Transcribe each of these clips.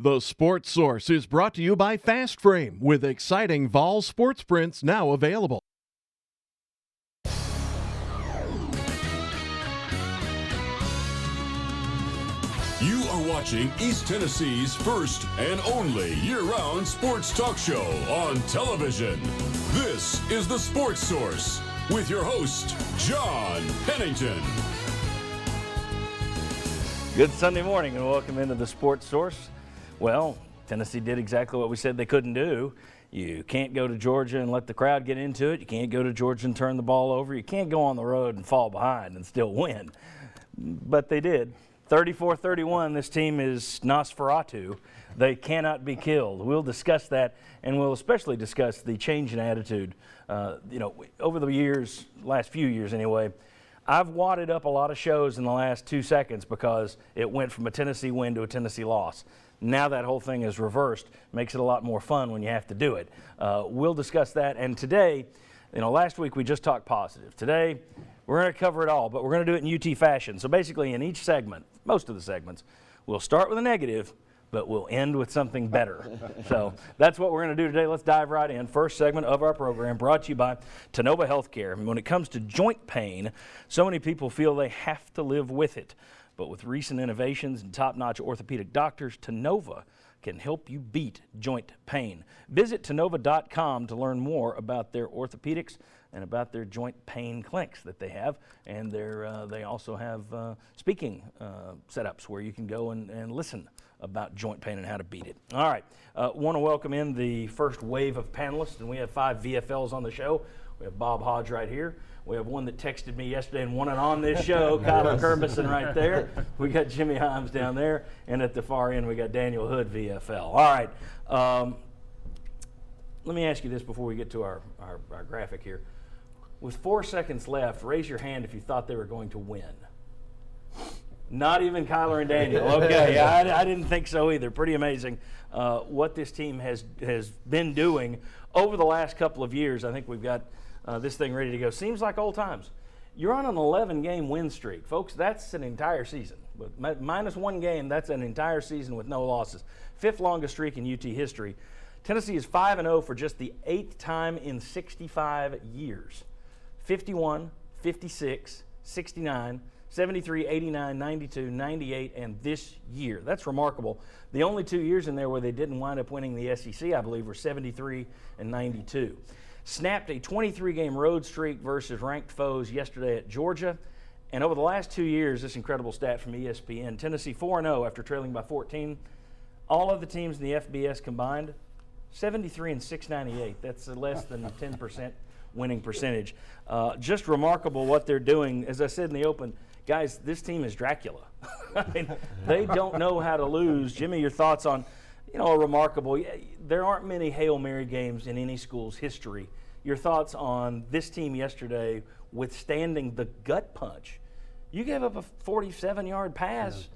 The Sports Source is brought to you by Fast Frame, with exciting Vol sports prints now available. You are watching East Tennessee's first and only year-round sports talk show on television. This is The Sports Source with your host, John Pennington. Good Sunday morning and welcome into The Sports Source. Well, Tennessee did exactly what we said they couldn't do. You can't go to Georgia and let the crowd get into it. You can't go to Georgia and turn the ball over. You can't go on the road and fall behind and still win. But they did. 34-31, this team is Nosferatu. They cannot be killed. We'll discuss that, and we'll especially discuss the change in attitude. Over the years, last few years anyway, I've wadded up a lot of shows in the last 2 seconds because it went from a Tennessee win to a Tennessee loss. Now that whole thing is reversed, makes it a lot more fun when you have to do it. We'll discuss that, and today, last week we just talked positive. Today, we're going to cover it all, but we're going to do it in UT fashion. So basically in each segment, most of the segments, we'll start with a negative, but we'll end with something better. So that's what we're going to do today. Let's dive right in. First segment of our program brought to you by Tennova Healthcare. When it comes to joint pain, so many people feel they have to live with it. But with recent innovations and top-notch orthopedic doctors, Tennova can help you beat joint pain. Visit Tennova.com to learn more about their orthopedics and about their joint pain clinics that they have. And they also have speaking setups where you can go and listen about joint pain and how to beat it. All right, want to welcome in the first wave of panelists, and we have 5 VFLs on the show. We have Bob Hodge right here. We have one that texted me yesterday and wanted on this show, Kyler Kerbison right there. We got Jimmy Himes down there, and at the far end we got Daniel Hood, VFL. All right, let me ask you this before we get to our graphic here. With 4 seconds left, raise your hand if you thought they were going to win. Not even Kyler and Daniel. Okay, I didn't think so either. Pretty amazing what this team has been doing over the last couple of years. I think we've got this thing ready to go. Seems like old times. You're on an 11-game win streak. Folks, that's an entire season. With minus 1 game, that's an entire season with no losses. 5th longest streak in UT history. Tennessee is 5-0 for just the 8th time in 65 years. 51, 56, 69, 73, 89, 92, 98, and this year. That's remarkable. The only 2 years in there where they didn't wind up winning the SEC, I believe, were 73 and 92. Snapped a 23-game road streak versus ranked foes yesterday at Georgia. And over the last 2 years, this incredible stat from ESPN, Tennessee 4-0 after trailing by 14. All of the teams in the FBS combined, 73 and 698. That's less than 10% winning percentage. Just remarkable what they're doing. As I said in the open, guys, this team is Dracula. I mean, they don't know how to lose. Jimmy, your thoughts on, a remarkable, there aren't many Hail Mary games in any school's history. Your thoughts on this team yesterday withstanding the gut punch. You gave up a 47-yard pass.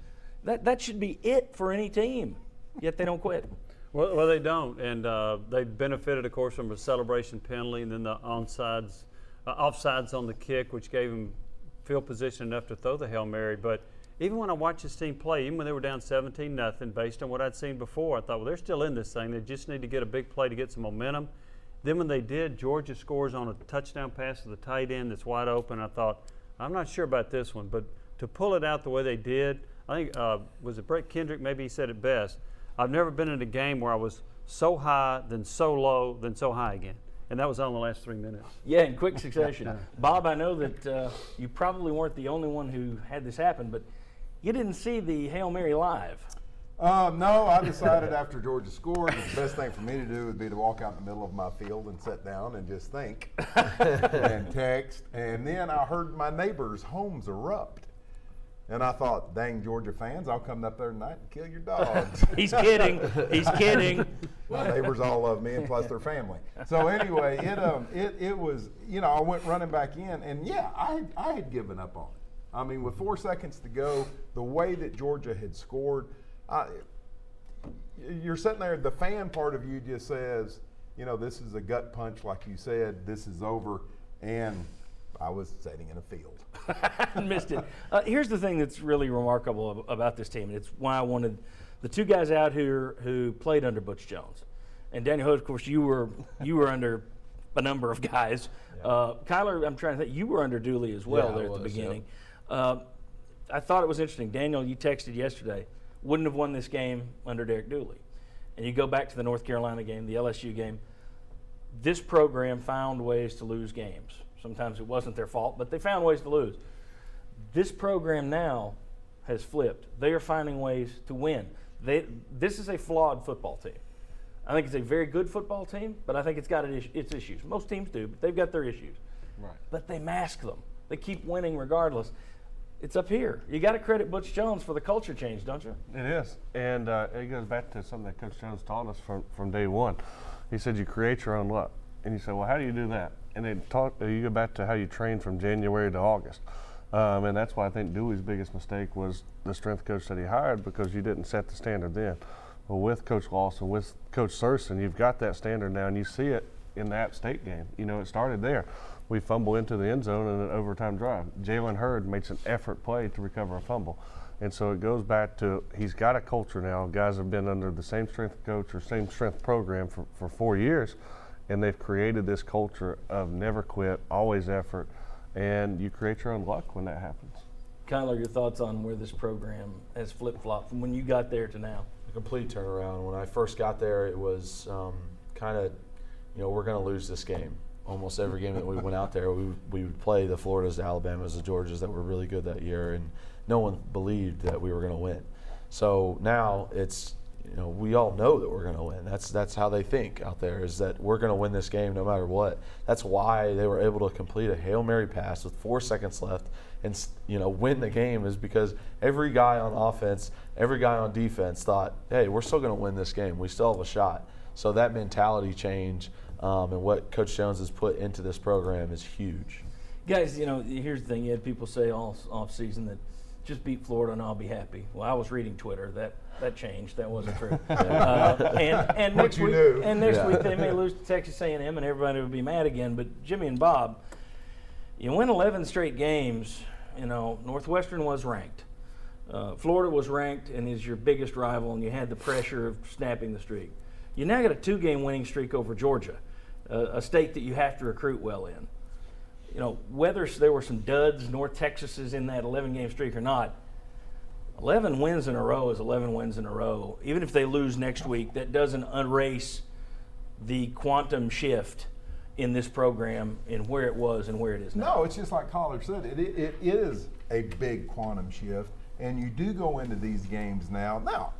Yeah. That should be it for any team, yet they don't quit. Well, they don't, and they benefited, of course, from a celebration penalty and then the offsides on the kick, which gave them field position enough to throw the Hail Mary. But even when I watched this team play, even when they were down 17-0, based on what I'd seen before, I thought, well, they're still in this thing. They just need to get a big play to get some momentum. Then when they did, Georgia scores on a touchdown pass to the tight end that's wide open. I thought, I'm not sure about this one, but to pull it out the way they did, I think, was it Brett Kendrick? Maybe he said it best. I've never been in a game where I was so high, then so low, then so high again. And that was on the last 3 minutes. Yeah, in quick succession. Bob, I know that you probably weren't the only one who had this happen, but you didn't see the Hail Mary live. No, I decided after Georgia scored, the best thing for me to do would be to walk out in the middle of my field and sit down and just think and text. And then I heard my neighbors' homes erupt. And I thought, dang Georgia fans, I'll come up there tonight and kill your dogs. He's kidding. He's kidding. My neighbors all love me, and plus their family. So anyway, it was, I went running back in, and yeah, I had given up on it. I mean, with 4 seconds to go, the way that Georgia had scored, you're sitting there, the fan part of you just says, this is a gut punch, like you said, this is over, and I was sitting in a field. Missed it. Here's the thing that's really remarkable about this team, and it's why I wanted the two guys out here who played under Butch Jones, and Daniel Hood, of course, you were under a number of guys. Kyler, I'm trying to think, you were under Dooley as well there at the beginning. I thought it was interesting. Daniel, you texted yesterday, wouldn't have won this game under Derek Dooley. And you go back to the North Carolina game, the LSU game, this program found ways to lose games. Sometimes it wasn't their fault, but they found ways to lose. This program now has flipped. They are finding ways to win. This is a flawed football team. I think it's a very good football team, but I think it's got its issues. Most teams do, but they've got their issues. Right. But they mask them. They keep winning regardless. It's up here. You got to credit Butch Jones for the culture change, don't you? It is, and it goes back to something that Coach Jones taught us from day one. He said you create your own luck, and you say, well, how do you do that? And then you go back to how you train from January to August, and that's why I think Dewey's biggest mistake was the strength coach that he hired, because you didn't set the standard then. Well, with Coach Lawson, with Coach Surson, you've got that standard now, and you see it in the App State game. You know, it started there. We fumble into the end zone in an overtime drive. Jalen Hurd makes an effort play to recover a fumble. And so it goes back to he's got a culture now. Guys have been under the same strength coach or same strength program for 4 years, and they've created this culture of never quit, always effort, and you create your own luck when that happens. Kyler, your thoughts on where this program has flip-flopped from when you got there to now? A complete turnaround. When I first got there, it was kind of, we're going to lose this game. Almost every game that we went out there, we would play the Floridas, the Alabamas, the Georgias that were really good that year, and no one believed that we were going to win. So now it's, we all know that we're going to win. That's how they think out there, is that we're going to win this game no matter what. That's why they were able to complete a Hail Mary pass with 4 seconds left and win the game, is because every guy on offense, every guy on defense thought, hey, we're still going to win this game. We still have a shot. So that mentality change and what Coach Jones has put into this program is huge. Guys, here's the thing. You had people say all offseason that just beat Florida and I'll be happy. Well, I was reading Twitter. That changed. That wasn't true. And next week they may lose to Texas A&M and everybody would be mad again. But Jimmy and Bob, you win 11 straight games. Northwestern was ranked. Florida was ranked and is your biggest rival, and you had the pressure of snapping the streak. You now got a 2-game winning streak over Georgia, a state that you have to recruit well in. Whether there were some duds, North Texas is in that 11-game streak or not, 11 wins in a row is 11 wins in a row. Even if they lose next week, that doesn't erase the quantum shift in this program and where it was and where it is now. No, it's just like Collar said. It is a big quantum shift, and you do go into these games now.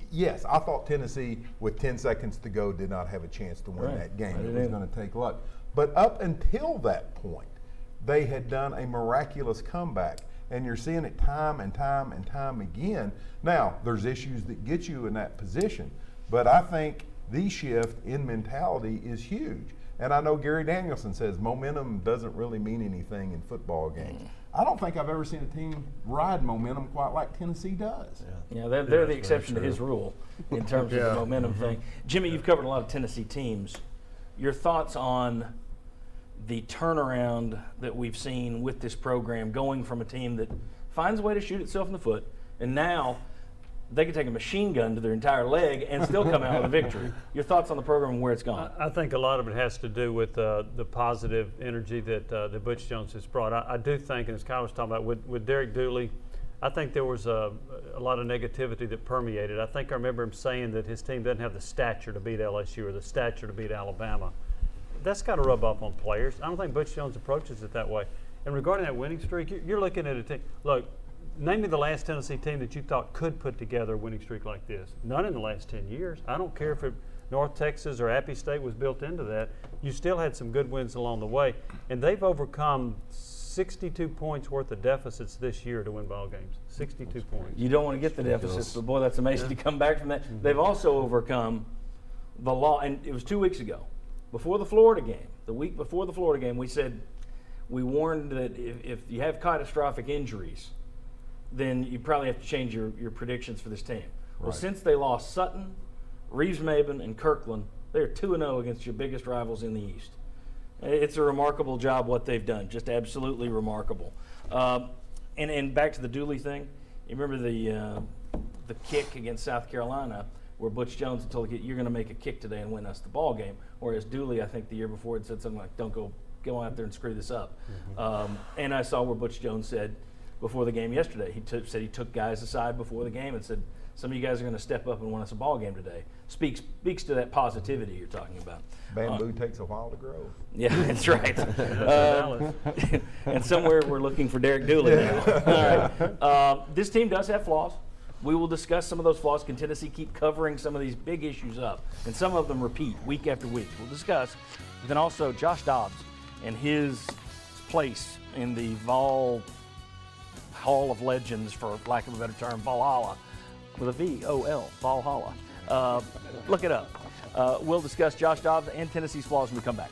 Yes, I thought Tennessee, with 10 seconds to go, did not have a chance to win that game. It was going to take luck. But up until that point, they had done a miraculous comeback. And you're seeing it time and time and time again. Now, there's issues that get you in that position. But I think the shift in mentality is huge. And I know Gary Danielson says momentum doesn't really mean anything in football games. I don't think I've ever seen a team ride momentum quite like Tennessee does. Yeah, they're the exception to his rule in terms of the momentum thing. Jimmy, you've covered a lot of Tennessee teams. Your thoughts on the turnaround that we've seen with this program, going from a team that finds a way to shoot itself in the foot, and now they can take a machine gun to their entire leg and still come out with a victory. Your thoughts on the program and where it's gone? I think a lot of it has to do with the positive energy that Butch Jones has brought. I do think, and as Kyle was talking about, with Derek Dooley, I think there was a lot of negativity that permeated. I think I remember him saying that his team doesn't have the stature to beat LSU or the stature to beat Alabama. That's got to rub off on players. I don't think Butch Jones approaches it that way. And regarding that winning streak, you're looking at a team. Look, name me the last Tennessee team that you thought could put together a winning streak like this. None in the last 10 years. I don't care if North Texas or Appy State was built into that. You still had some good wins along the way. And they've overcome 62 points worth of deficits this year to win ball games. 62 points. You don't want to get the deficits, but boy, that's amazing to come back from that. Mm-hmm. They've also overcome the law, and it was 2 weeks ago. Before the Florida game, the week before the Florida game, we warned that if you have catastrophic injuries, then you probably have to change your predictions for this team. Well, since they lost Sutton, Reeves-Maben, and Kirkland, they're 2-0 against your biggest rivals in the East. It's a remarkable job what they've done, just absolutely remarkable. And back to the Dooley thing, you remember the kick against South Carolina, where Butch Jones told the kid, "You're going to make a kick today and win us the ball game." Whereas Dooley, I think the year before, had said something like, "Don't go out there and screw this up." And I saw where Butch Jones said before the game yesterday, said he took guys aside before the game and said, "Some of you guys are going to step up and win us a ball game today." Speaks to that positivity you're talking about. Bamboo takes a while to grow. Yeah, that's right. And somewhere we're looking for Derek Dooley now. All right. This team does have flaws. We will discuss some of those flaws. Can Tennessee keep covering some of these big issues up? And some of them repeat week after week. We'll discuss. But then also Josh Dobbs and his place in the Vol Hall of Legends, for lack of a better term, Valhalla, with a V-O-L, Valhalla. Look it up. We'll discuss Josh Dobbs and Tennessee's flaws when we come back.